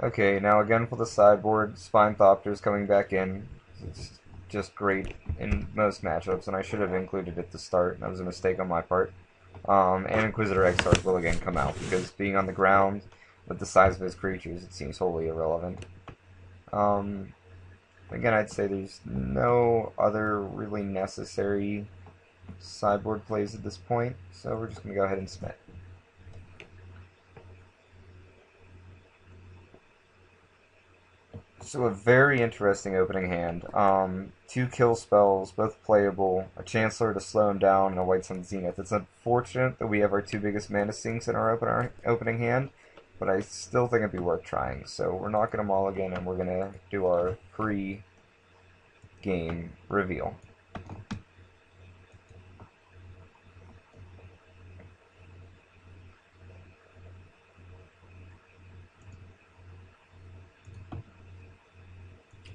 Okay, now again for the sideboard, Spinethopter's coming back in. It's just great in most matchups, and I should have included it to start. That was a mistake on my part. And Inquisitor Exarch will again come out, because being on the ground with the size of his creatures, it seems wholly irrelevant. Um, Again, I'd say there's no other really necessary sideboard plays at this point, so we're just going to go ahead and submit. So a very interesting opening hand. Two kill spells, both playable, a Chancellor to slow him down, and a White Sun Zenith. It's unfortunate that we have our two biggest mana sinks in our opening hand, but I still think it'd be worth trying. So we're not going to mulligan, and we're going to do our pre-game reveal.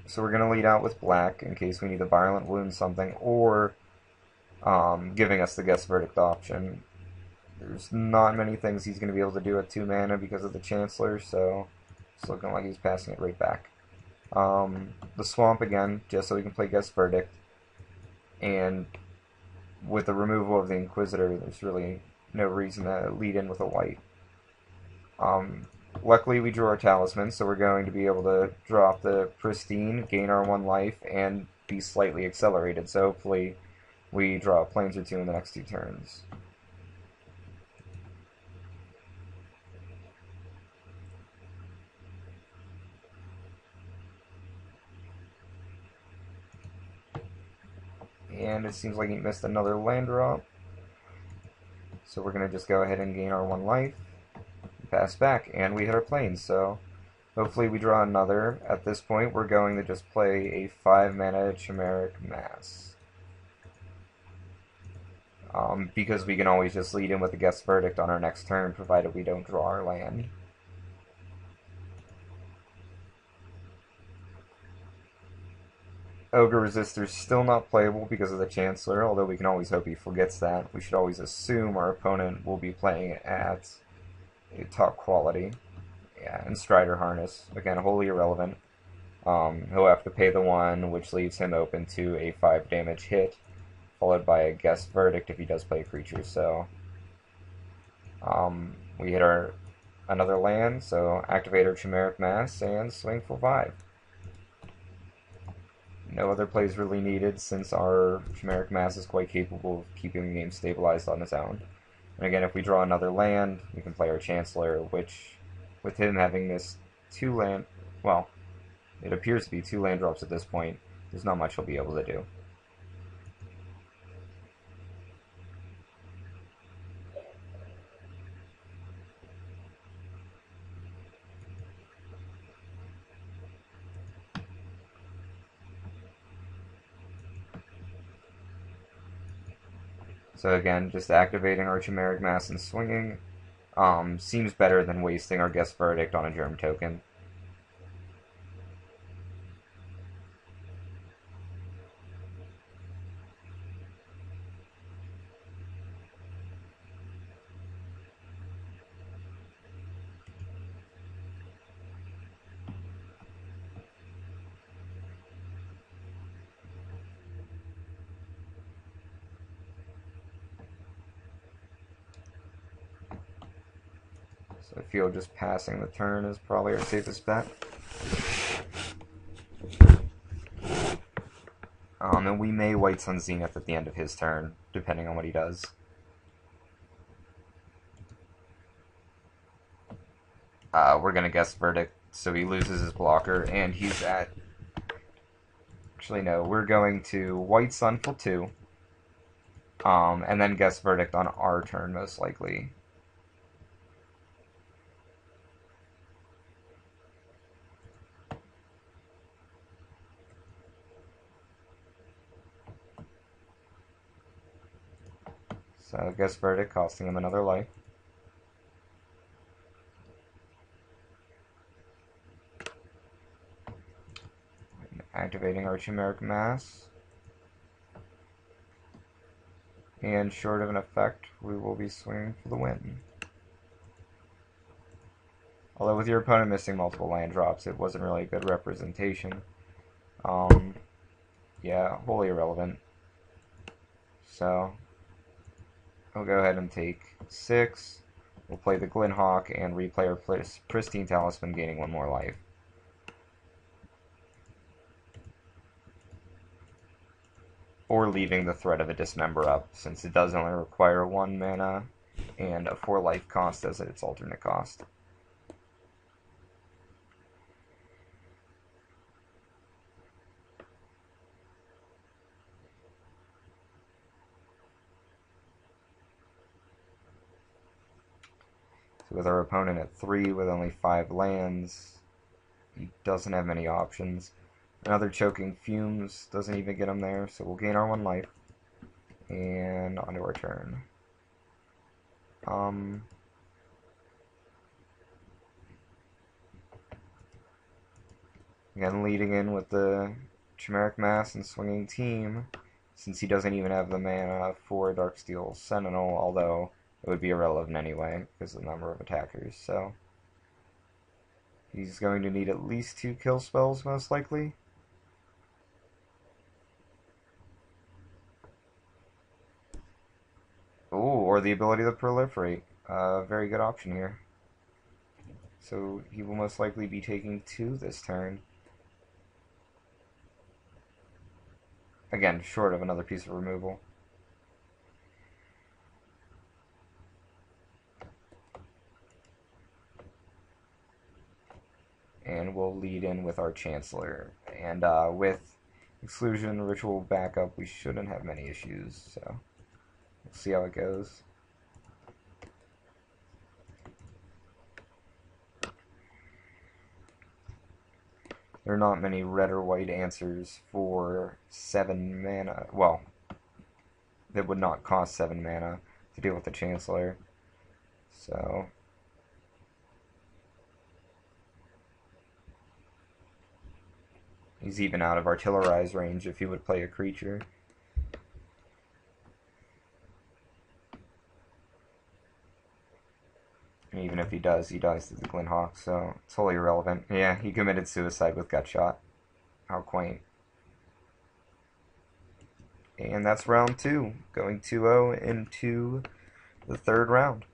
So we're going to lead out with black in case we need a violent wound something, or giving us the guess verdict option. There's not many things he's going to be able to do at 2 mana because of the Chancellor, so it's looking like he's passing it right back. The Swamp again, just so we can play guess verdict, and with the removal of the Inquisitor, there's really no reason to lead in with a white. Luckily, we drew our Talisman, so we're going to be able to drop the Pristine, gain our 1 life, and be slightly accelerated. So hopefully we draw a Plains or 2 in the next 2 turns. And it seems like he missed another land drop. So we're going to just go ahead and gain our 1 life. Pass back, and we hit our Plains, so hopefully we draw another. At this point, we're going to just play a 5 mana Chimeric Mass. Because we can always just lead in with a guess verdict on our next turn, provided we don't draw our land. Ogre Resister's still not playable because of the Chancellor, although we can always hope he forgets that. We should always assume our opponent will be playing at a top quality. Yeah, and Strider Harness, again, wholly irrelevant. He'll have to pay the 1, which leaves him open to a 5 damage hit, followed by a guess verdict if he does play a creature. So we hit our another land, so activate our Chimeric Mass and swing for 5. No other plays really needed since our Chimeric Mass is quite capable of keeping the game stabilized on its own. And again, if we draw another land, we can play our Chancellor, which, with him having missed 2 land, well, it appears to be 2 land drops at this point, there's not much he'll be able to do. So again, just activating our Chimeric Mass and swinging seems better than wasting our guess verdict on a germ token. So I feel just passing the turn is probably our safest bet. And we may White Sun Zenith at the end of his turn, depending on what he does. We're going to guess verdict, so he loses his blocker, and he's at... Actually, no, we're going to White Sun for 2, and then guess verdict on our turn, most likely. So guess verdict, costing him another life. Activating our Chimeric Mass. And short of an effect, we will be swinging for the win. Although with your opponent missing multiple land drops, it wasn't really a good representation. Um, yeah, wholly irrelevant. So, we'll go ahead and take 6. We'll play the Glinhawk and replay our Pristine Talisman, gaining 1 more life. Or leaving the Threat of a Dismember up, since it does only require 1 mana and a 4 life cost as its alternate cost. So with our opponent at 3 with only 5 lands, he doesn't have many options. Another Choking Fumes doesn't even get him there, so we'll gain our 1 life. And onto our turn. Again, leading in with the Chimeric Mass and Swinging Team, since he doesn't even have the mana for Darksteel Sentinel, although it would be irrelevant anyway, because of the number of attackers, so he's going to need at least 2 kill spells, most likely. Ooh, or the ability to proliferate. Very good option here. So he will most likely be taking 2 this turn. Again, short of another piece of removal. And we'll lead in with our Chancellor. And with Exclusion, Ritual backup, we shouldn't have many issues, so we'll see how it goes. There are not many red or white answers for 7 mana. Well, that would not cost 7 mana to deal with the Chancellor. So he's even out of Artillerize range if he would play a creature. And even if he dies to the Glinhawk, so it's wholly irrelevant. Yeah, he committed suicide with Gutshot. How quaint. And that's round 2, going 2-0 into the 3rd round.